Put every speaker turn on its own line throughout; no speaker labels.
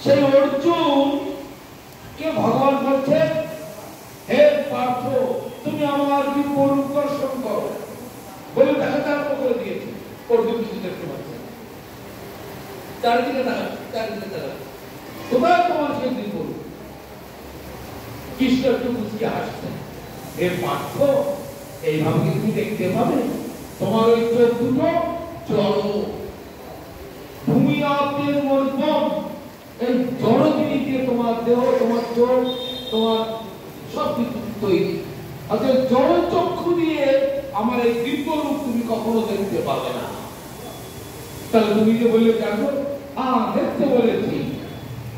সেই অর্জুন কে ভগবান বলছে, হে পার্থ, তুমি আমার বিপরীত দর্শন করো বলে তাকে তারক করে দিয়েছে। অর্জুন কিছু দেখতে পাচ্ছে, চারিদিকে তাকাচ্ছে, কোথায় তোমার সেই বিপরীত? কৃষ্ণ একটু মুচকি হাসছেন, হে পার্থ, এইভাবে কি তুমি দেখতে পাবে? তোমার ওই চোখ দুটো জড়, ভূমি আপের মর্মম, এই জড় জিনিস দিয়ে তোমার দেহ, তোমার চোখ, তোমার সব কিছু তৈরি। অর্থাৎ জড় চক্ষু দিয়ে আমার এই দিব্য রূপ তুমি কখনো দেখতে পাবে না। তাহলে তুমি যে বললে জানো, দেখতে বলেছি,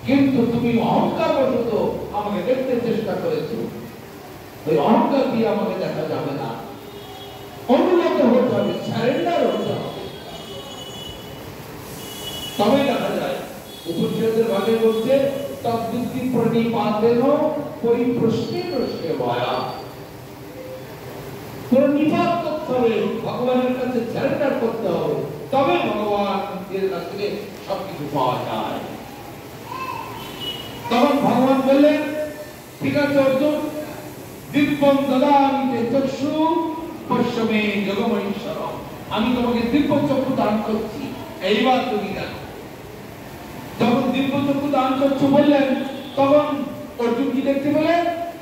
কিন্তু তুমি অহংকার বশত আমাকে দেখতে চেষ্টা করেছো। ওই অহংকার দিয়ে আমাকে দেখা যাবে না, অনুগত হতে হবে, সারেন্ডার হতে হবে, তবে দেখা যায়। উপনিষদের ভাগে বলছে, তদ্বুদ্ধি প্রণিপাতেন পরিপ্রশ্নে প্রশ্নে ভয়া। প্রণিপাত করতে হবে, ভগবানের কাছে সারেন্ডার করতে হবে, তবে ভগবানের কাছ থেকে সবকিছু পাওয়া যায়। তখন ভগবান বললেন, ঠিক আছে অর্জুন, দিব্যং দদামি তে চক্ষু পশ্যমে যোগমৈশ্বরম, আমি তোমাকে দিব্য চক্ষু দান করছি, এইবার তুমি দেখো। যখন দিব্য চক্ষু দান করছো বললেন, তখন অর্জুন কি দেখতে পেলেন?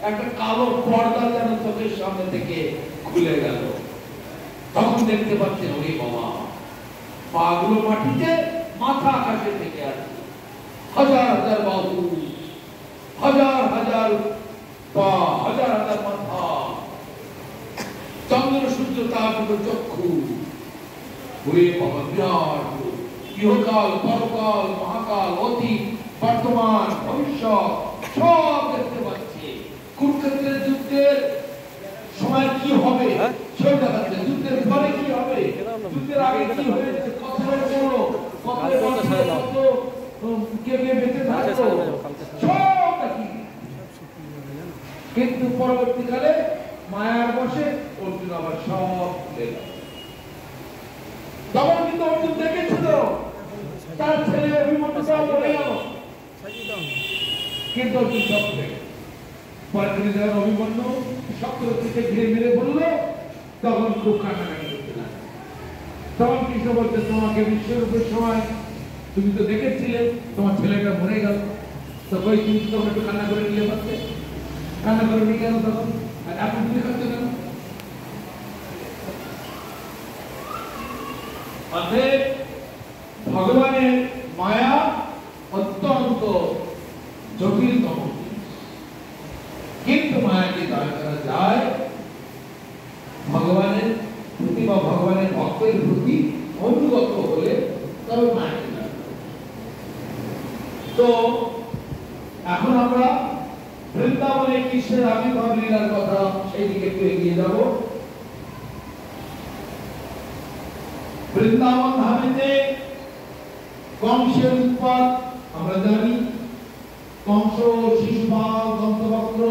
একটা কালো পর্দা যেন চোখের সামনে থেকে খুলে গেল। তখন দেখতে পাচ্ছেন, ওরে বাবা, পাগুলো মাটিতে, মাথা আকাশে থেকে আছে, হাজার হাজার বাহু, হাজার হাজার পা, হাজার হাজার মাথা, চন্দ্র সূর্য তার মতো চক্ষু, ওরে বাবা, বিরাট ইহকাল, পরকাল, মহাকাল, অতীত, বর্তমান, ভবিষ্যৎ সব দেখতে পাচ্ছে। কুরুক্ষেত্রের যুদ্ধের সময় কি হবে সেও দেখাচ্ছে, যুদ্ধের পরে কি হবে, যুদ্ধের আগে কি হয়েছে, কত বড়, কত কে কে বেঁচে থাকতো, সব দেখি। কিন্তু পরবর্তীকালে মায়ার বসে অর্জুন আবার সব ভুলে গেল। তখন কিন্তু অর্জুন দেখেছিল তার ছেলে অভিমন্যুটাও বলে গেল, কিন্তু অর্জুন সব ভুলে গেল। পরে অভিমন্যু শক্রকে ঘিরে মেরে বলল, তখন খুব কান্নাকাটি করতে লাগলো। তখন কৃষ্ণ বলতে, তোমাকে বিশ্বরূপের সময় তুমি তো দেখেছিলে তোমার ছেলেটা মরে গেল, তখন তুমি তখন একটু কান্না করে নিয়ে পারতে, কান্না করে নিয়ে গেল, তখন আর এখন তুমি করতে গেল। অতএব ভগবানের মায়া অত্যন্ত জটিলতম, কিন্তু মায়াকে জয় করা যায় ভগবানের প্রতি বা ভগবানের ভক্তের প্রতি অনুগত হলে, তবে মায়াকে জয় করা। তো এখন আমরা বৃন্দাবনে কৃষ্ণের আবির্ভাব লীলার কথা, সেই দিকে একটু এগিয়ে যাব। বৃন্দাবন ধামেতে কংসের উৎপাত আমরা জানি। কংস, শিশুপাল, দন্তবক্র,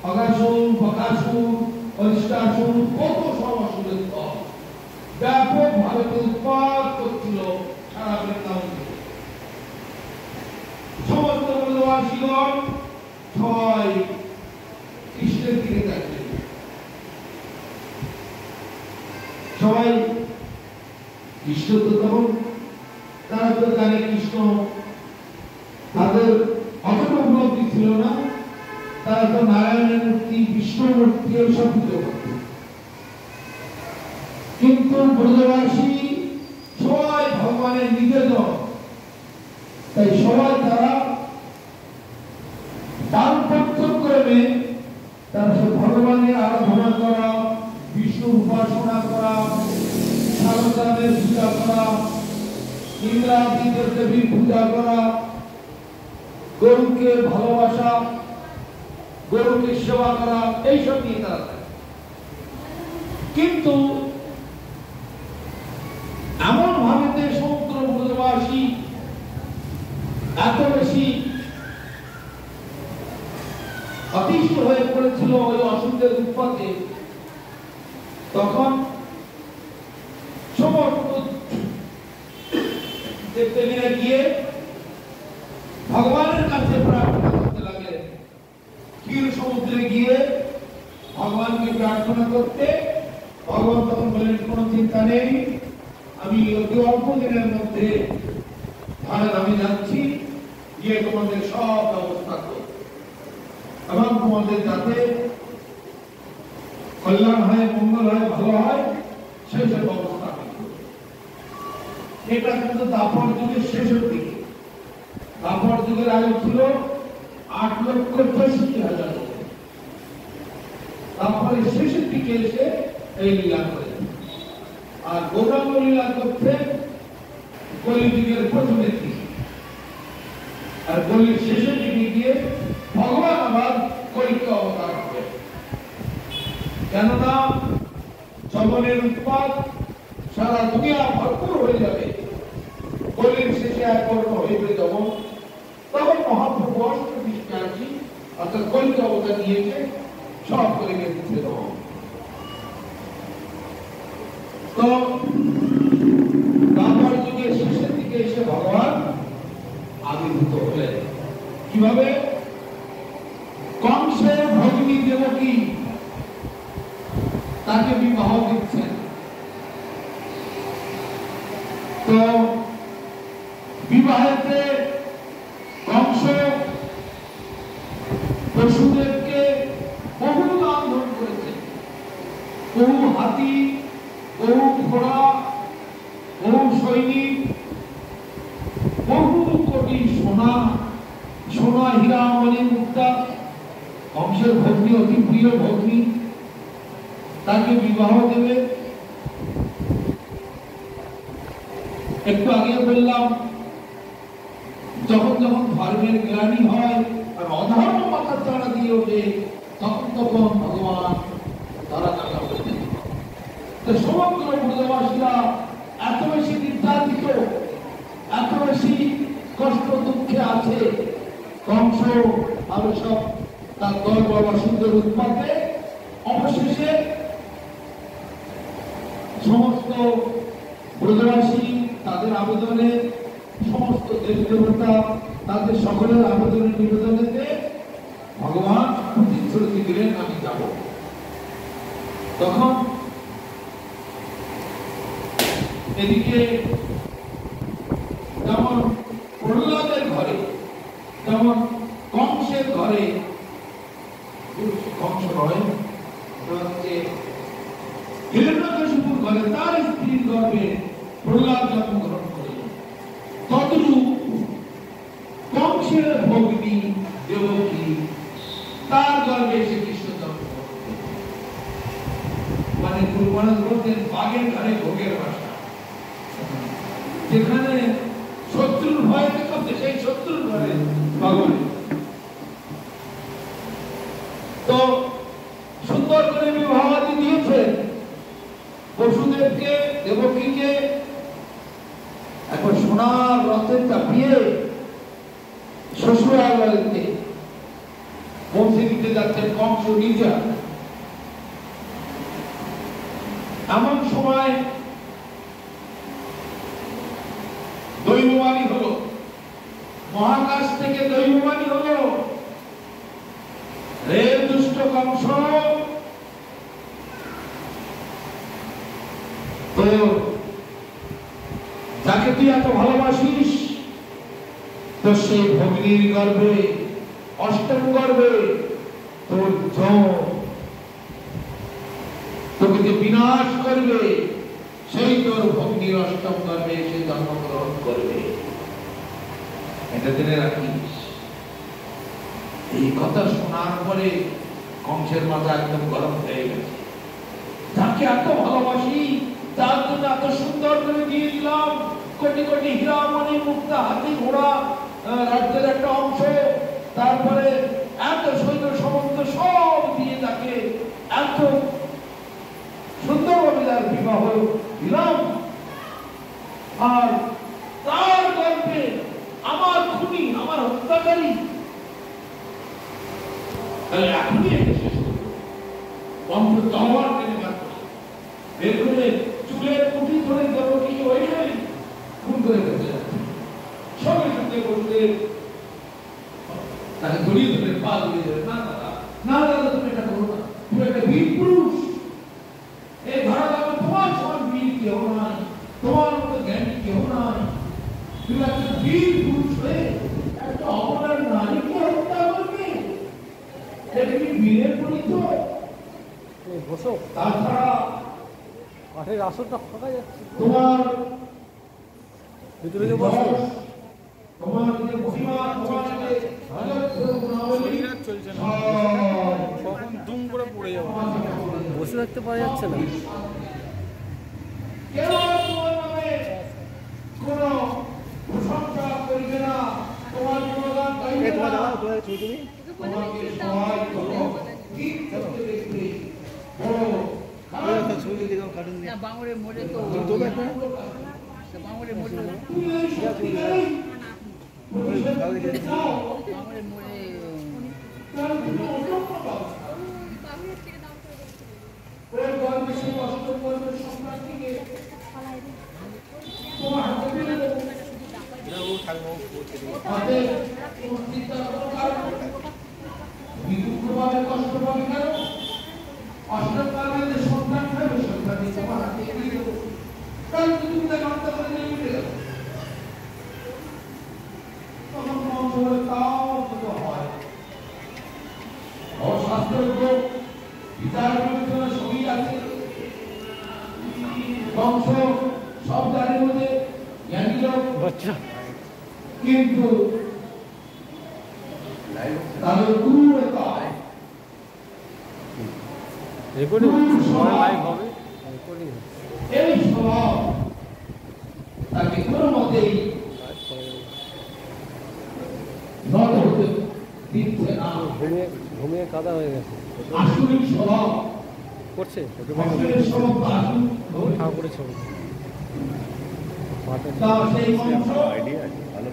অগাসুর, বকাসুর, অরিষ্টাসুর, কত সব অসুরের দল ব্যাপকভাবে উৎপাত করছিল সারা বৃন্দাবন থেকে। সমস্ত ব্রজবাসীগণ সবাই কৃষ্ণের দিকে তাকিয়ে, সবাই কৃষ্ণ তো তখন তারা তো জানে কৃষ্ণ, তাদের অতটা উপলব্ধি ছিল না, তারা তো নারায়ণের মূর্তি, বিষ্ণুর মূর্তি সব পুজো করত। কিন্তু ব্রজবাসী সবাই ভগবানের নিবেদন, তাই সবাই তারা দাম্পত্যক্রমে তারা সব ভগবানের আরাধনা করা, বিষ্ণুর উপাসনা করা, শারদাদের পূজা করা, ইন্দ্রাদি দেবীর পূজা করা, গরুকে ভালোবাসা, গরুকে সেবা করা, এইসব নিয়ে তারা থাকে। কিন্তু এমন ভাবে সমুদ্র ব্রজবাসী এত বেশি অতিষ্ঠ হয়ে পড়েছিল ওই অসুরদের উৎপাতে, তখন সমস্ত দেবদেবীরা গিয়ে ভগবানের কাছে প্রার্থনা করতে লাগলেন। ক্ষীর সমুদ্রে গিয়ে ভগবানকে প্রার্থনা করতে ভগবান তখন বললেন, কোনো চিন্তা নেই, আমি অতি অল্প দিনের মধ্যে আমি যাচ্ছি, গিয়ে তোমাদের সব ব্যবস্থা করব এবং তোমাদের যাতে কল্যাণ হয়, মঙ্গল হয়, ভালো হয়, সেই সব ব্যবস্থা করব। এটা কিন্তু দাপর যুগের শেষের দিকে। দাপর যুগের আয়ু ছিল 8,64,000। তারপরে শেষের দিকে এসে এই লীলা করেন। আর গৌরাঙ্গ লীলা করতে কলিযুগের প্রথমের দিকে, আর কলির শেষের দিকে গিয়ে ভগবান আবার কলিকে অবতার হবে। কেননা যমনের উৎপাত সারা দুনিয়া ভরপুর হয়ে যাবে। কলির শেষে একবর্ণ হইবে যমন, তখন মহাপ্রভু অষ্টবিষ্ণু অর্থাৎ কলিকে অবতার নিয়েছে, সব করে গেছে দেব। তো তারপর যুগের শেষের দিকে এসে ভগবান আবির্ভূত হলেন। কিভাবে? কংসের ভগিনী দেবকী তাকে বিবাহ দিচ্ছেন। তো বিবাহেতে কংস বসুদেবকে বহু দান ধান করেছে। বহু হাতি, বহু ঘোড়া, বহু সৈনিক, বহু কোটি সোনা, সোনা, হীরা, মণি, মুক্তা। কংসের ভগ্নী, অতি প্রিয় ভগ্নী, তাকে বিবাহ দেবে। একটু আগে বললাম, যখন যখন ধর্মের গ্লানি হয় আর অধর্ম মাথা চাড়া দিয়ে ওঠে, তখন তখন ভগবান তারা টাকা বলতে। সমগ্র ব্রজবাসীরা এত বেশি নির্যাতিত, এত বেশি কষ্ট দুঃখে আছে। কংস আরো সব তার দল বাবাসীদের উৎপাতে অবশেষে সমস্ত ব্রজবাসী তাদের আবেদনে, সমস্ত দেব দেবতা তাদের সকলের আবেদনের নিবেদনেতে ভগবান প্রতিশ্রুতি দিলেন, আমি যাব। তখন এদিকে যেমন প্রহ্লাদের ঘরে, যেমন কংসের ঘরে, কংস নয়, হিরণ্যকশিপুর ঘরে তার স্ত্রীর গর্ভে প্রহ্লাদ জন্মগ্রহণ করলেন। তদ্রূপ কংসের ভগ্নী দেবকী তার গর্ভে এসে কৃষ্ণ জন্মগ্রহণ করলেন। মানে গুরু মহারাজ বলতেন, বাঘের ঘরে ভোগের বাসা। যেখানে শত্রুর ভয় দেখাচ্ছে, সেই শত্রুর ঘরে ভগবান। তো সুন্দর করে বিবাহাদি দিয়েছেন বসুদেবকে, দেবকীকে। এখন সোনার রথে চাপিয়ে শ্বশুরালয়তে পৌঁছে দিতে যাচ্ছেন কংস নিজা। এমন সময় দৈববাণী হলো, মহাকাশ থেকে দৈববাণী হলো, হে দুষ্ট কংস, তো যাকে তুই এত ভালোবাসিস, তো সেই ভগ্নীর গর্ভে, অষ্টম গর্ভে তোর তোকে যে বিনাশ করবে, সেই তোর ভগ্নীর অষ্টম গর্ভে সে জন্মগ্রহণ করবে। এটা জেনে রাখিস। এই কথা শোনার পরে কংসের মাথা একদম গরম হয়ে গেছে। যাকে এত ভালোবাসি, তার জন্য এত সুন্দর করে দিয়ে দিলাম, কোটি কোটি হীরা, মণি, মুক্তা, হাতি, ঘোড়া, রাজ্যের একটা অংশ, তারপরে এত সৈন্য সমস্ত সব দিয়ে তাকে এত সুন্দরভাবে তার বিবাহ দিলাম, আর তার গল্পে আমার খুনি, আমার হত্যাকারী এখনই এসে শেষ করবো। কংস তলোয়ার টেনে বার করে বের করে চুলের মুঠি ধরে দেবকীকে ওইখানে খুন করে ফেলতে যাচ্ছে। সঙ্গে সঙ্গে বসুদেব তাকে জড়িয়ে ধরে পা জড়িয়ে ধরে, না দাদা, না দাদা, তুমি এটা করো না, তুমি একটা বীর পুরুষ, এই ভারত তোমার সমান বীর কেউ নাই, তোমার মতো জ্ঞানী কেউ নাই, তুমি একটা বীর পুরুষ হয়ে একটা অপরাধ নারীকে হত্যা করবে, এটা কি বীরের পরিচয়? তাছাড়া
কাঠের আসরটা ফাঁকা যাচ্ছে,
তোমার
ভিতরে যে বসো
তোমার যে মহিমা, তোমার যে গুণাবলী
চলছে না, কখন দুম করে পড়ে যাবো, বসে থাকতে পারা যাচ্ছে না।
কেউ তোমার নামে কোনো প্রশংসা করবে না, তোমার গুণগান গাইবে না, তোমাকে সবাই কোনো গীত করতে দেখবে, বড়
বাঙুরের মোড়ে তো বাঙুরের মোড়ে
তুমি এই শক্তিকেই প্রতিষ্ঠা দিতে চাও,
বাঙুরের মোড়ে
তার কোনো অসম্ভব হবে না। ওই গল্পে সেই অষ্টম গল্পের সম্রাটটিকে তোমার হাতে তুলে দেবো। হাতে তোমার চিন্তার কোনো কারণ নেই। তুমি দুঃখ পাবে, কষ্ট পাবে কেন? অষ্টম কালে যে সন্তান খাবে, সন্তানটি তোমার হাতে তুলে দেবো। কারণ তুমি তাকে হত্যা করে নিয়ে উঠে গেল। তখন মন বলে তাও তো হয়। অশাস্ত্রজ্ঞ বিচার বিবেচনা সবই আছে, বংশ সব জানের মধ্যে জ্ঞানী লোক, কিন্তু তাদের ক্রূরতায়
রেকর্ডিং লাইভ হবে, রেকর্ডিং
এই স্বভাব তাকে কোনো মতেই নত হতে দিচ্ছে না।
ঘুমিয়ে ঘুমিয়ে কাদা হয়ে গেছে,
আসুরিক স্বভাব,
করছে
আসুরের স্বভাব তো আসুন।
ঠাকুরের ছবি মাঠে
তা সেই বংশ
আইডিয়া আছে ভালো,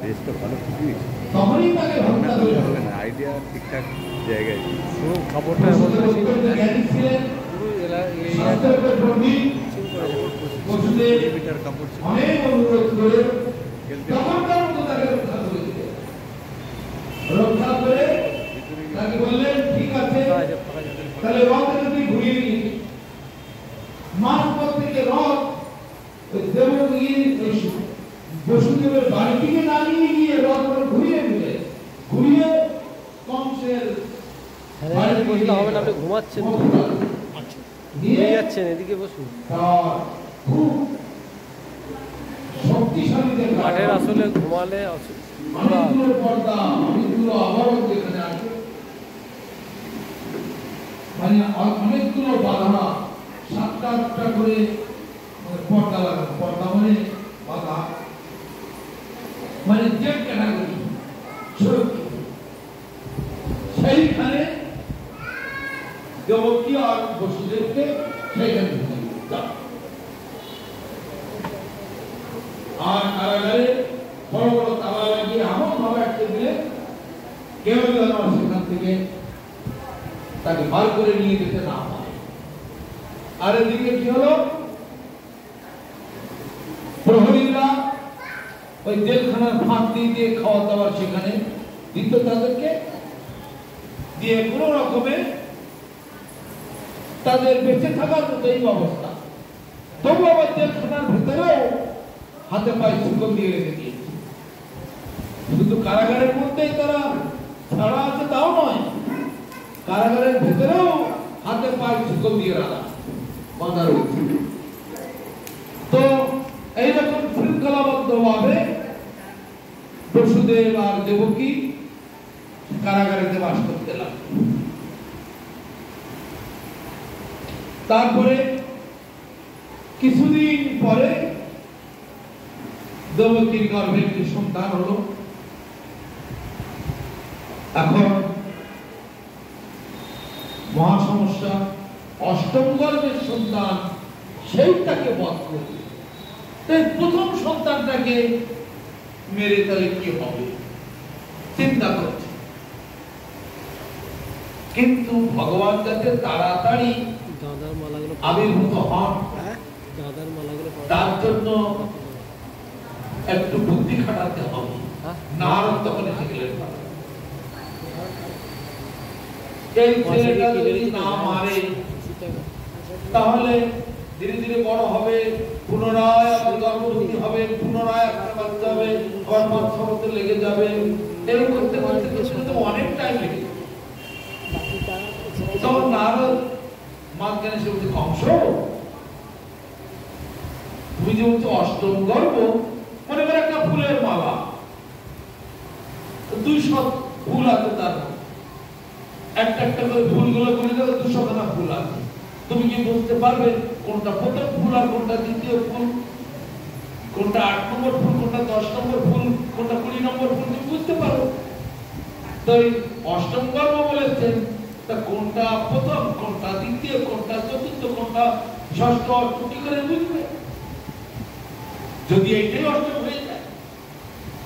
দেশটা ভালো খুবই
তখনই তাকে হত্যা করে
হবে না, আইডিয়া ঠিকঠাক জায়গায়।
পুরো কাপড়টা এমন করেছিল,
জ্ঞানী ছিলেন,
পুরো
শাস্ত্রের পণ্ডিত, বসুদেব
মিটার কাপড় ছিল,
অনেক অনুরোধ করে তখনকার মতো তাকে রক্ষা করেছিলেন। রক্ষা করে তাকে বললেন, ঠিক আছে, তাহলে রথটা তুই ঘুরিয়ে নিয়ে মাঝপথ থেকে রথ ওই দেবগিরি বসুদেবের বাড়ি থেকে না নিয়ে গিয়ে রথ ঘুরিয়ে দিলে, ঘুরিয়ে কংসের বাড়ি
বসলে হবে না, আপনি ঘুমাচ্ছেন
দিয়ে
যাচ্ছেন, এদিকে বসুন।
তার খুব শক্তিশালী দেখা
মাঠের আসলে ঘুমালে
অনেকগুলো পর্দা, অনেকগুলো আবরণ যেখানে আছে, মানে অনেকগুলো বাধা, 7টা করে পর্দা লাগানো, পর্দা মানে বাধা, মানে যে ক্যাটাগরি সেইখানে দেবকী আর বসুদেবকে সেইখানে ঢুকিয়ে দিল। আর কারাগারে বড় বড় তালা লাগিয়ে এমন ভাবে আটকে দিলে কেউ যেন সেখান থেকে তাকে বার করে নিয়ে যেতে না পারে। আর এদিকে কি হলো, প্রহরীরা ওই জেলখানার ফাঁক দিয়ে দিয়ে খাওয়া দাওয়ার সেখানে দিত তাদেরকে, দিয়ে কোনো রকমে তাদের বেঁচে থাকার মতো এই অবস্থা। তবু আবার জেলখানার ভেতরেও হাতে পায়ে শুকন দিয়ে রেখে দিয়েছে। শুধু কারাগারের মধ্যেই তারা ছাড়া আছে তাও নয়, কারাগারের ভেতরেও হাতে পায়ে শুকন দিয়ে রাখা বাঁধা রয়েছে। তো এইরকম শৃঙ্খলাবদ্ধ ভাবে বসুদেব আর দেবকী কারাগারে বাস করতে লাগলো। তারপরে কিছুদিন পরে দেবকীর গর্ভে একটি সন্তান হলো। এখন মহা সমস্যা, অষ্টম গর্ভের সন্তান সেইটাকে বধ করবে, তাই প্রথম সন্তানটাকে মেরে তাহলে কি হবে চিন্তা করছে। কিন্তু ভগবান যাতে তাড়াতাড়ি
দাদার মালাগুলো
আবির্ভূত হন
দাদার মালাগুলো
তার জন্য একটু বুদ্ধি খাটাতে হবে। নারদ তখন এসে গেলেন, এই ছেলেটা যদি না মারে তাহলে ধীরে ধীরে বড় হবে, পুনরায় আবার গর্ভবতী হবে, পুনরায় একটা বাচ্চা হবে, আবার 5-6 বছর লেগে যাবে। এই করতে করতে তো অনেক টাইম লেগে যাবে। তখন নারদ মাঝখানে সে বলছে, কংস তুমি যে বলছো অষ্টম গর্ভ, মনে করে একটা ফুলের মালা, 200 ফুল আছে, তার একটা একটা করে ফুলগুলো করে গেলে 200 খানা ফুল আছে। তুমি কি বুঝতে পারবে কোনটা প্রথম ফুল আর কোনটা দ্বিতীয় ফুল, কোনটা 8 নম্বর ফুল, কোনটা 10 নম্বর ফুল, কোনটা 20 নম্বর ফুল? তুমি বুঝতে পারো? তো অষ্টম গর্ভ বলেছেন, তা কোনটা প্রথম, কোনটা দ্বিতীয়, কোনটা চতুর্থ, কোনটা ষষ্ঠ, কি করে বুঝবে? যদি এইটাই অষ্টম হয়ে যায়,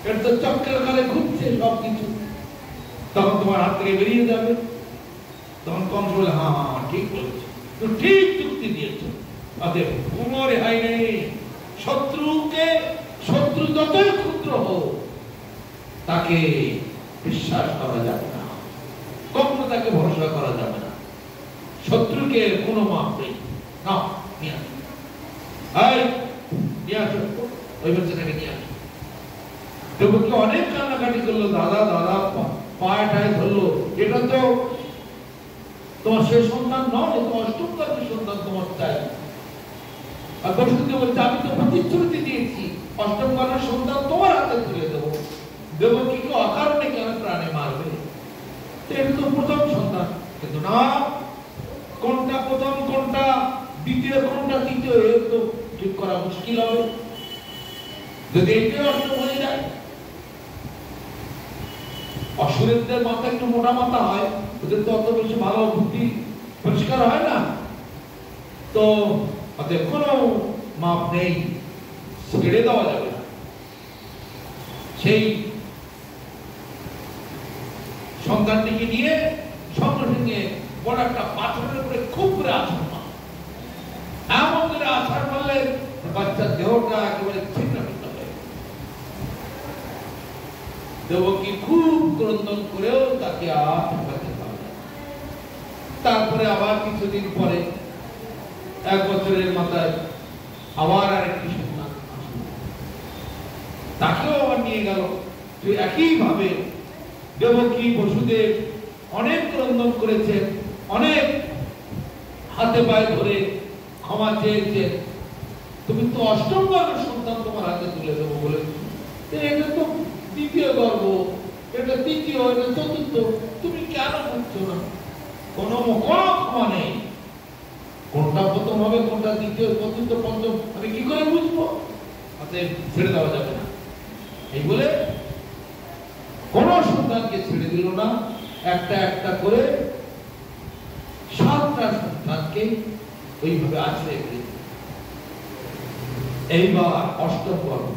এটা তো চক্রের কালে ঘুরছে সবকিছু, তখন তোমার হাত থেকে বেরিয়ে যাবে। তখন কংস বলে, হ্যাঁ হ্যাঁ ঠিক বলেছো, তো ঠিক যুক্তি দিয়েছো, অতএব কোনো রেহাই নেই। শত্রু যতই ক্ষুদ্র হোক তাকে বিশ্বাস করা যাবে না, কখনো তাকে ভরসা করা যাবে না। শত্রুকে কোনো মাপ নেই। না, নিয়ে আসো, নিয়ে আসো, ওই বাচ্চাটাকে নিয়ে আসো। দেবকী অনেক কান্নাকাটি করলো, দাদা দাদা পায়ে টায় ধরলো, এটা তো তোমার শেষ সন্তান নয়, তোমার অষ্টম গর্ভের সন্তান তোমার চাই। আর বসুদেব বলছে, আমি তো প্রতিশ্রুতি দিয়েছি অষ্টম গর্ভের সন্তান তোমার হাতে তুলে দেবো। দেবকীকে অকারণে কেন প্রাণে মারবে? এটা তো প্রথম সন্তান। কিন্তু না, কোনটা প্রথম, কোনটা দ্বিতীয়, কোনটা তৃতীয়, এর তো ঠিক করা মুশকিল হবে। যদি এটাই অষ্টম হয়ে যায়, অসুরের মাথা একটু মোটা মাথা হয়, ওদের তো অত বেশি ভালো বুদ্ধি পরিষ্কার হয় না, তো ওদের কোনো মাপ নেই, ছেড়ে দেওয়া যাবে না। সেই সন্তানটিকে নিয়ে সঙ্গে সঙ্গে বড় একটা পাথরের উপরে খুব করে আছাড় মারল। এমন করে আছাড় মারলে বাচ্চার দেহটা একেবারে ছিন্ন ভিন্ন হয়ে গেল। দেবকী খুব ক্রন্দন করেও তাকে আর ঠেকাতে পারল। তারপরে আবার কিছুদিন পরে 1 বছরের মাথায় আবার আরেকটি সন্তান আসলো, তাকেও আবার নিয়ে গেল। একইভাবে দেবকী বসুদেব অনেক ক্রন্দন করেছেন, অনেক হাতে পায়ে ধরে ক্ষমা চেয়েছেন। তুমি তো অষ্টম গর্ভের সন্তান তোমার হাতে তুলে দেবো বলেছো, এটা তো দ্বিতীয় গর্ভ, এটা তৃতীয়, এটা চতুর্থ, তুমি কেন বুঝছো না? কোনো ক্ষমা নেই। কোনটা প্রথম হবে, কোনটা দ্বিতীয়, চতুর্থ, পঞ্চম, আমি কি করে বুঝবো? অতএব ছেড়ে দেওয়া যাবে না। এই বলে কোন সন্তানকে ছেড়ে দিল না, একটা একটা করে 7টা সন্তানকে ওইভাবে আশ্রয় করে দিল। এইবার অষ্টম গর্ভ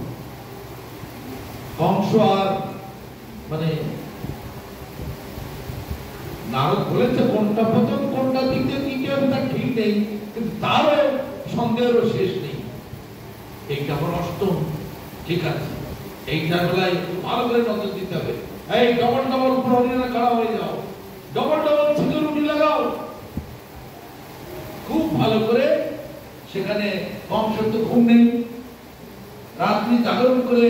কংস আর মানে নারদ বলেছে কোনটা প্রথম, কোনটা দ্বিতীয়, তৃতীয়, তার ঠিক নেই, কিন্তু তারও সন্দেহেরও শেষ নেই। এইটা আমার অষ্টম, ঠিক আছে, এইটার বেলায় ভালো করে নজর দিতে হবে। এই ডবল ডবল প্রহরীরা খাড়া হয়ে যাও, ডবল ডবল সিকিউরিটি লাগাও, খুব ভালো করে। সেখানে কংস তো ঘুম নেই, রাত্রি জাগরণ করে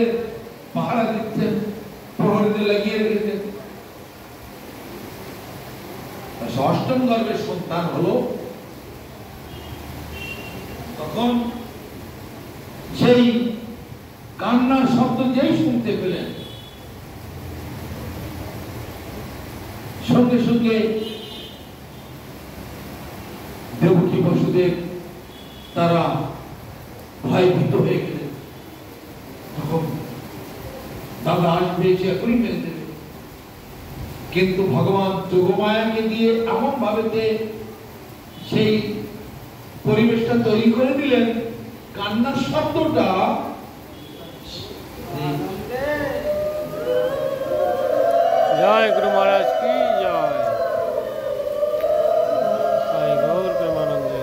পাহারা দিচ্ছেন, প্রহরীদের লাগিয়ে রেখেছেন। অষ্টম গর্ভের সন্তান হলো, তখন সেই কান্নার শব্দ যেই শুনতে পেলেন, সঙ্গে সঙ্গে দেবকী বসুদেব তারা ভয়ভীত হয়ে গেলেন। তখন দাদা আসবে, সে এখনই মেরে দেবে। কিন্তু ভগবান যোগমায়াকে দিয়ে এমন ভাবে সেই পরিবেশটা তৈরি করে দিলেন, কান্নার শব্দটা
জয় গুরু মহারাজ কি জয়, গৌর প্রেমানন্দে।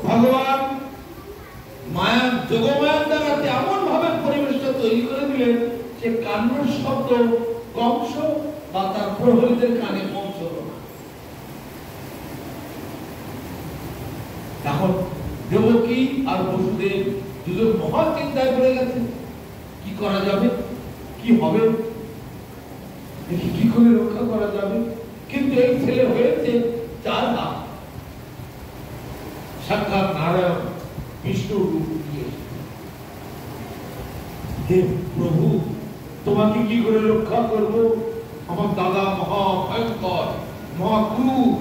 ভগবান মায়া যোগমায়ার দ্বারা এমন ভাবে পরিবেশটা তৈরি করে দিলেন যে কান্নার শব্দ কংস বা তার প্রহরীদের কানে পৌঁছল না। এখন দেবকী আর বসুদেব দুজন মহা চিন্তায় পড়ে গেছে, কি করা যাবে, কি হবে, কি করে রক্ষা করা যাবে। কিন্তু এই ছেলে হয়েছে 4 হাত, সাক্ষাৎ নারায়ণ বিষ্ণু রূপ নিয়ে। হে প্রভু, তোমাকে কি করে রক্ষা করব? আমার দাদা মহা ভয়ঙ্কর, মহাক্রূর,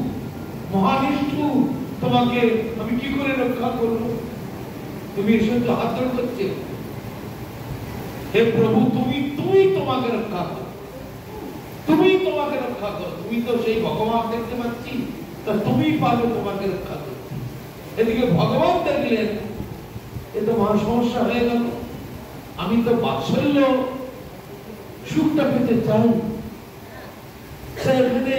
মহানিষ্ঠুর, তোমাকে আমি কি করে রক্ষা করব? তুমি এসে হাত ধরে করছে। হে প্রভু, তুমি তোমাকে রক্ষা করো, তুমি তোমাকে রক্ষা করো। তুমি তো সেই ভগবান দেখতে পাচ্ছি, তা তুমি পারবে তোমাকে রক্ষা করতে। এদিকে ভগবান দেখলেন এ তো মহা সমস্যা হয়ে গেল। আমি তো বাৎসল্য সুখটা পেতে চাই, এখানে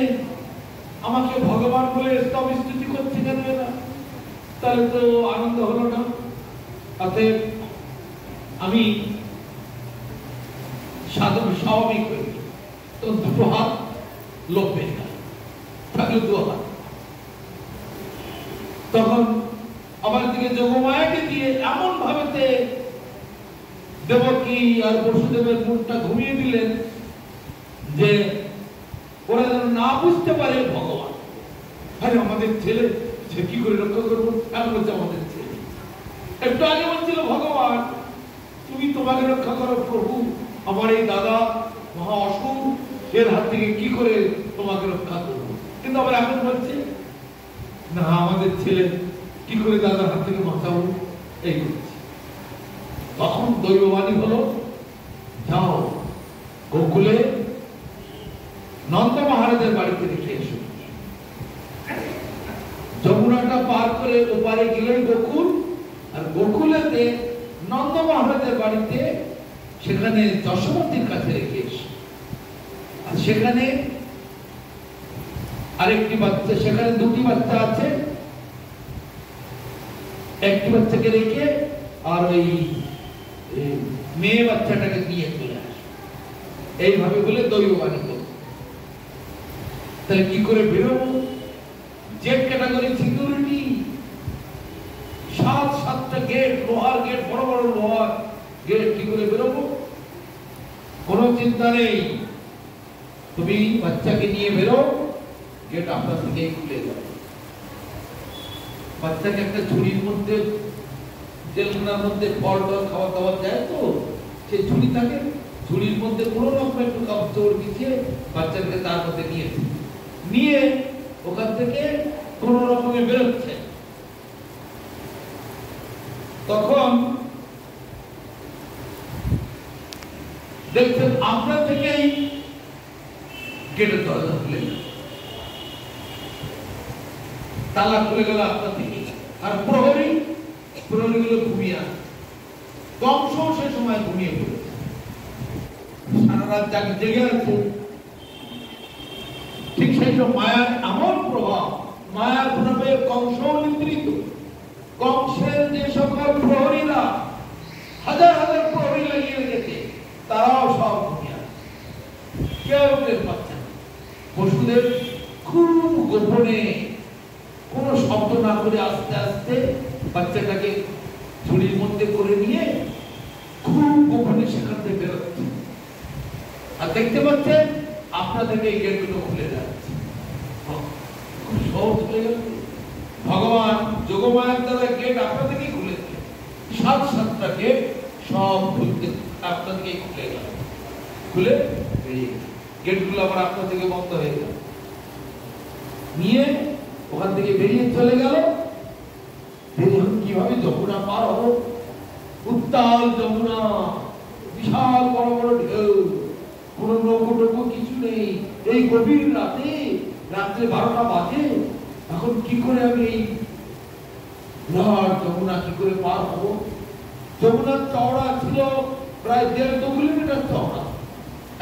আমাকে ভগবান বলে স্তব স্তুতি করছে কেন এরা? তাহলে তো আনন্দ হলো না। অতএব আমি সাধন স্বাভাবিক হয়ে তো 2 হাত লোক পেয়ে গেল, থাকলো 2 হাত। তখন আমার দিকে যোগমায়াকে দিয়ে এমন ভাবেতে দেবকী আর বসুদেবের মুখটা ঘুমিয়ে দিলেন যে ওরা যেন না বুঝতে পারে ভগবান। আরে আমাদের ছেলে, সে কি করে রক্ষা করবো? এখন বলছে আমাদের ছেলে। একটু আগে বলছিল ভগবান তুমি তোমাকে রক্ষা করো প্রভু, আমার এই দাদা মহা অসুর, এর হাত থেকে কি করে তোমাকে রক্ষা করবো। কিন্তু আবার এখন বলছে না, আমাদের ছেলে, কি করে দাদার হাত থেকে বাঁচাবো, এই করছে। তখন দৈববাণী হলো, যাও গোকুলে নন্দ মহারাজের বাড়িতে রেখে এসো। যমুনাটা পার করে ওপারে গেলেন গোকুল, আর গোকুলেতে নন্দ মহারাজের বাড়িতে সেখানে যশোমতীর কাছে রেখে এসো। আর সেখানে আরেকটি বাচ্চা, সেখানে 2টি বাচ্চা আছে, একটি বাচ্চাকে রেখে আর ওই মেয়ে বাচ্চাটাকে নিয়ে চলে আসে। এইভাবে বলে দৈববাণী করল। তাহলে কি করে বেরোবো? জেড ক্যাটাগরি সিকিউরিটি, 7টা গেট, লোহার গেট, বড় বড় লোহার গেট, কি করে বেরোবো? কোনো চিন্তা নেই, তুমি বাচ্চাকে নিয়ে বেরো, গেট আপনার থেকে খুলে যাবে। বাচ্চাকে একটা ঝুড়ির মধ্যে, জেলখানার মধ্যে ফল টল খাওয়া দাওয়া যায়, তো সেই ঝুড়ি থাকে, ঝুড়ির মধ্যে কোনো রকম একটু কাপড় বিছিয়ে বাচ্চাকে তার মধ্যে নিয়ে ওখান থেকে কোন রকমে বেরোচ্ছে। তখন দেখছেন আপনার থেকেই গেটের দরজা খুলে গেল, তালা খুলে গেল আপনার থেকে। আর প্রহরীগুলো ঘুমিয়ে আছে। কংস সে সময় ঘুমিয়ে পড়েছে, সারা রাত যাকে জেগে আছে। ঠিক সেই সব মায়ার এমন প্রভাব, মায়ার প্রভাবে কংস নিদ্রিত। কংসের যে সকল প্রহরীরা, হাজার হাজার প্রহরী লাগিয়ে রেখেছে, তারাও সব ঘুমিয়ে আছে, কেউ টের পাচ্ছে না। বসুদেব খুব গোপনে, কোনো শব্দ না করে আস্তে আস্তে বাচ্চাটাকে ঝুড়ির মধ্যে করে নিয়ে খুব গোপনে সেখান থেকে বেরোচ্ছে। আর দেখতে পাচ্ছেন আপনার থেকে এই গেটগুলো খুলে যাচ্ছে। খুব সহজ হয়ে গেল। ভগবান যোগমায়ার দ্বারা গেট আপনার থেকেই খুলে দিল। 7টা গেট সব খুলতে আপনার থেকেই খুলে গেল। খুলে বেরিয়ে গেটগুলো আবার আপনার থেকে বন্ধ হয়ে গেল। নিয়ে ওখান থেকে বেরিয়ে চলে গেল। কিভাবে যমুনা পার হবো? উত্তাল যমুনা, বিশাল বড় বড় ঢেউ, কোন নৌকো কিছু নেই। এই গভীর রাতে, রাত্রে 12টা বাজে, এখন কি করে আমি এই যমুনা কি করে পার হবো? যমুনার চওড়া ছিল প্রায় 1.5-2 কিলোমিটার চওড়া।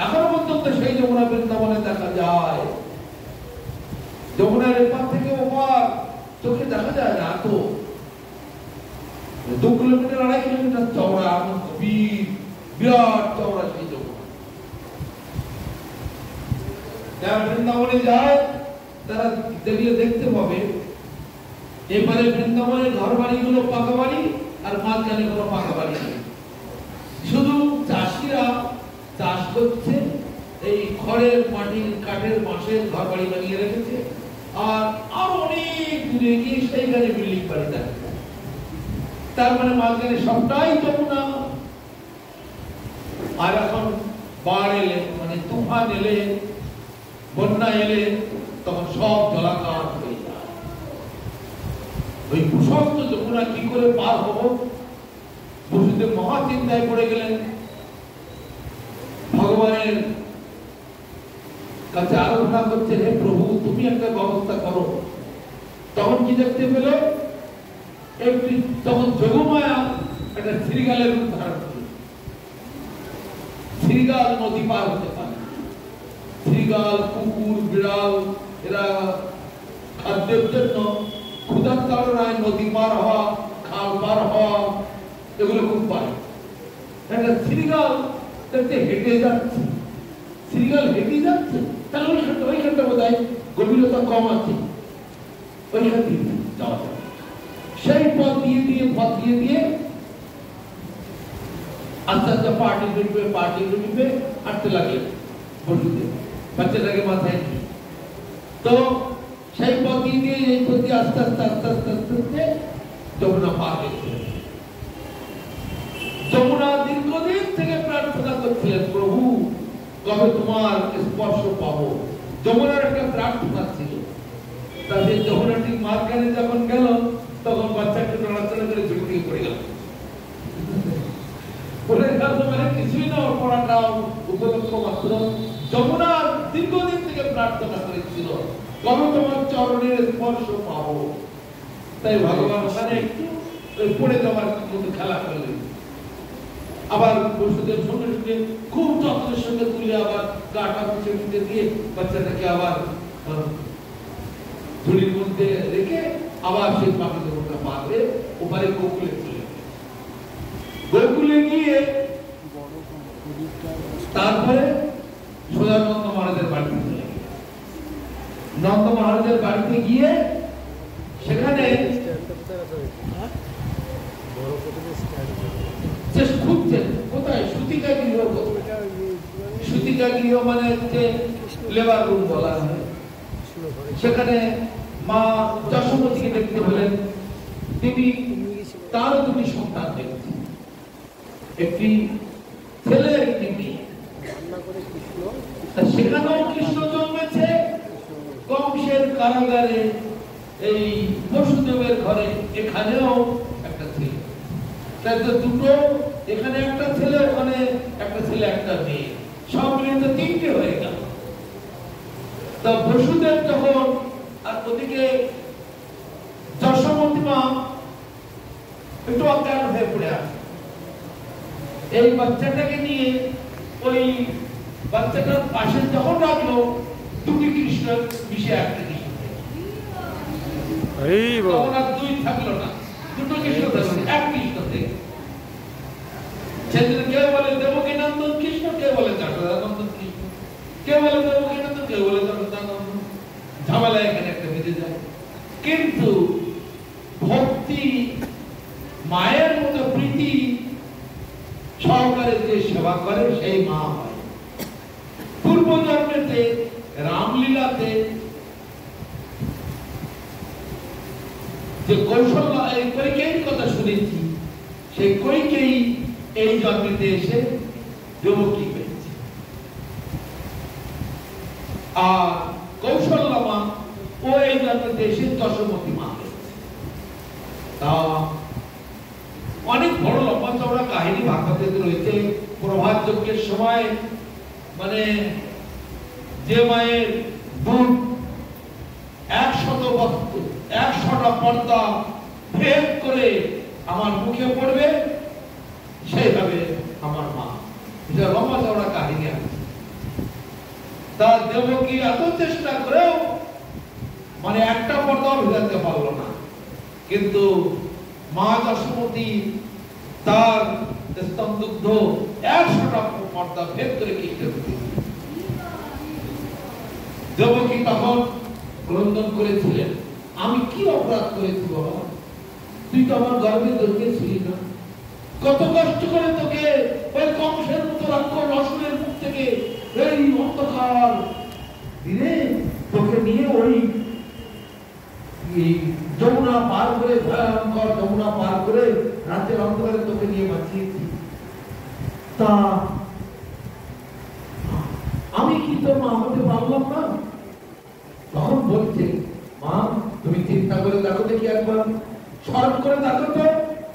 এখনো পর্যন্ত সেই যমুনা বৃন্দাবনে দেখা যায়। যমুনার এপার থেকে ওপার চোখে দেখা যায় না, তো 2 কিলোমিটার 2.5 কিলোমিটার চওড়া, এমন গভীর বিরাট চওড়া সেই যমুনা। যারা বৃন্দাবনে যায় তারা দেখলে দেখতে পাবে এবারে বৃন্দাবনের ঘর বাড়িগুলো পাকা বাড়ি আর মাঝখানে কোনো পাকা বাড়ি নেই। শুধু চাষিরা চাষ করছে, এই খড়ের মাটির কাঠের বাঁশের ঘর বাড়ি বানিয়ে রেখেছে, আর আরো অনেক দূরে গিয়ে সেইখানে বিল্ডিং বাড়ি থাকে। তার মানে মাঝখানে সবটাই যমুনা। আর এখন বাড় এলে মানে তুফান এলে, বন্যা এলে তখন সব জলাকার হয়ে যায়। ওই প্রশস্ত যমুনা কি করে পার হবো, বসুদেব মহা চিন্তায় পড়ে গেলেন। ভগবানের কাছে আরাধনা করছেন, হে প্রভু তুমি একটা ব্যবস্থা করো। তখন কি দেখতে পেল, একটি তখন যোগমায়া একটা শ্রীগালের রূপ ধারণ করল। শ্রীগাল নদী পার হতে পারে। শ্রীগাল, কুকুর, বিড়াল এরা খাদ্যের জন্য ক্ষুধার তাড়নায় নদী পার হওয়া, খাল পার হওয়া এগুলো খুব পারে। একটা শ্রীগাল দেখতে হেঁটে যাচ্ছে, শ্রীগাল হেঁটে যাচ্ছে, তাহলে ওইখানটা বোধ হয় গভীরতা কম আছে, ওইখান দিয়ে যাওয়া যাবে। সেই পথ দিয়ে আস্তে আস্তে পার্টি ডুবে হাঁটতে লাগলেন বসুদেব, বাচ্চাটাকে মাথায় নিয়ে। তো সেই পথ দিয়ে এই পথ দিয়ে আস্তে আস্তে যমুনা পার হয়েছিলেন। যমুনা দীর্ঘদিন থেকে প্রার্থনা করছিলেন, প্রভু কবে তোমার স্পর্শ পাবো। যমুনার একটা প্রার্থনা ছিল। তাহলে যমুনাটি মাঝখানে যখন গেল তখন বাচ্চাটা নড়াচড়া করে ঝুঁকিয়ে পড়ে গেল। মানে কিছুই না, পড়াটা উপলক্ষ মাত্র। যমুনার দীর্ঘদিন থেকে প্রার্থনা করেছিল, কবে তোমার চরণের স্পর্শ পাবো। তাই ভগবান ওখানে একটু পড়ে যাওয়ার মতো খেলা করলেন। আবার বসুদেব সঙ্গে সঙ্গে খুব যত্নের সঙ্গে তুলে আবার গাটা পিছিয়ে দিয়ে বাচ্চাটাকে আবার ঝুড়ির মধ্যে রেখে আবার সেই পাখি যমুনা পার হয়ে ওপারে গোকুলে চলে গোকুলে গিয়ে তারপরে সোজা নন্দ মহারাজের বাড়িতে চলে গেল। নন্দ মহারাজের বাড়িতে গিয়ে সেখানে খুঁজছেন কোথায় সুতিকা গৃহ। সুতিকা গৃহ মানে হচ্ছে লেবার রুম বলা হয়। সেখানে মা যশোমতীকে দেখতে পেলেন। তিনি তারও দুটি সন্তান দেখছেন, একটি ছেলে একটি মেয়ে। সেখানেও কৃষ্ণ জন্মেছে, কংসের কারাগারে এই বসুদেবের ঘরে এখানেও একটা ছেলে। তাই তো দুটো, এখানে একটা ছেলে, ওখানে একটা ছেলে একটা মেয়ে, সব মিলিয়ে তো তিনটে হয়ে গেল। তা বসুদেব যখন, আর ওদিকে যশোমতী মা একটু অজ্ঞান হয়ে পড়ে আছে। এই বাচ্চাটাকে নিয়ে ওই বাচ্চাটার পাশে যখন রাখলো, দুটি কৃষ্ণ মিশে একটা কৃষ্ণ, তখন আর দুই থাকলো না, দুটো কৃষ্ণ থাকলো, এক কৃষ্ণ থেকে। সেদিন কেউ বলে দেবকী নন্দন কৃষ্ণ, কেউ বলে যশোদানন্দন কৃষ্ণ, কেউ বলে দেবকী নন্দন, কেউ বলে যশোদানন্দন। ঝামেলা এখানে একটা বেঁধে যায়। কিন্তু ভক্তি, মায়ের মতো প্রীতি সহকারে যে সেবা করে সেই মা হয়। পূর্ব জন্মেতে রামলীলাতে যে কৌশল্যা, এই কৈকেয়ীর কথা শুনেছি, সেই কৈকেয়ী এই জন্মেতে এসে দেবকী হয়েছে। আর কৌশল্যা মা ও এই জন্মেতে এসে যশোমতী মা হয়েছে। তা অনেক বড় লম্বা চওড়া কাহিনী ভাগবতে রয়েছে। প্রভাত যজ্ঞের সময় মানে যে মায়ের দুধ 100টা পর্দা ভেদ করে আমার মুখে পড়বে, সেইভাবে আমার মা, এটা লম্বা চওড়া কাহিনী আছে। তার দেবকী এত চেষ্টা করেও মানে একটা পর্দাও ভেজাতে পারলো না। কিন্তু মা যশোমতী তার স্তনদুগ্ধ 100টা পর্দা ভেদ করে কৃষ্ণের দেবকী তখন ক্রন্দন করেছিলেন, আমি কি অপরাধ করেছি বাবা? তুই তো আমার গর্ভে জন্মেছিলি না। কত কষ্ট করে তোকে ওই কংসের মতো রাক্ষস অসুরের মুখ থেকে এই অন্ধকার দিনে তোকে নিয়ে ওই যমুনা পার করে, ভয়ঙ্কর যমুনা পার করে রাতের অন্ধকারে তোকে নিয়ে বাঁচিয়েছি। তা আমি কি তোর মা হতে পারলাম না? তখন বলছে, মা তুমি চিন্তা করে দেখো দেখি, একবার স্মরণ করে দেখো তো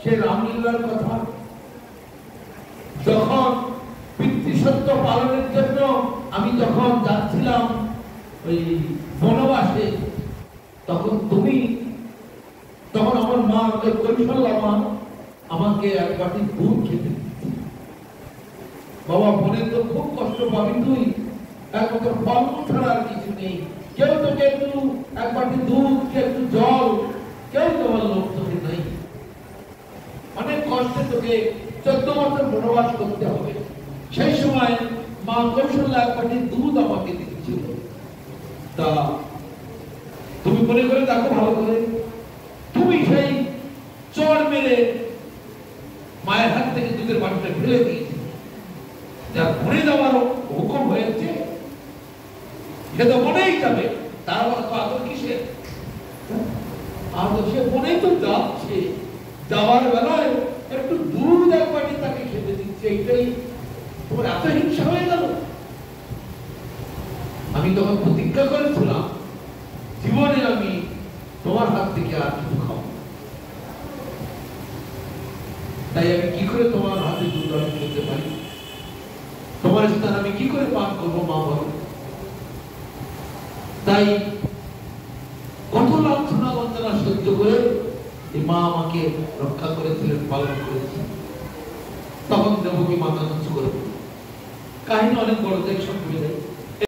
সে রামলীলার কথা। যখন পিতৃসত্য পালনের জন্য আমি যখন যাচ্ছিলাম ওই বনবাসে, তখন আমার মা, কৌশল্যা মা আমাকে এক বাটি দুধ খেতে দিচ্ছে। বাবা বনে তো খুব কষ্ট পাবি তুই, একমাত্র ফলমূল ছাড়া আর কিছু নেই। কেউ তোকে একটু এক বাটি দুধ, একটু জল, কেউ তোমার লোক তোকে নেই। অনেক কষ্টে তোকে 14 বছর বনবাস করতে হবে। সেই সময় মা কৌশল্যা এক বাটি দুধ আমাকে দিচ্ছিল। তা তুমি মনে করে দেখো ভালো করে, তুমি সেই চড় মেরে মায়ের হাত থেকে দুধের বাটিটা ফেলে দিয়েছি, যার মনে যাওয়ার হুকুম হয়েছে সে তো মনেই যাবে। তার আবার আদর কিসের? আদর সে মনেই তো যাচ্ছে, যাওয়ার বেলায় একটু দুধ এক বাটি তাকে খেতে দিচ্ছে। এইটাই তোমার এত হিংসা হয়ে গেল? আমি তখন প্রতিজ্ঞা করেছিলাম, জীবনে আমি তোমার হাত থেকে আর কিছু খাবো। তাই আমি কি করে তোমার হাতে দুধ আমি খেতে পারি? তোমার স্থান আমি কি করে পান করবো মা বলো? তাই কত লাঞ্ছনা বন্দনা সহ্য করে এই মা আমাকে রক্ষা করেছিলেন, পালন করেছিলেন। তখন দেবকী মাথা উঁচু করে কাহিনী অনেক বড়, দেখ সব ভুলে যায়।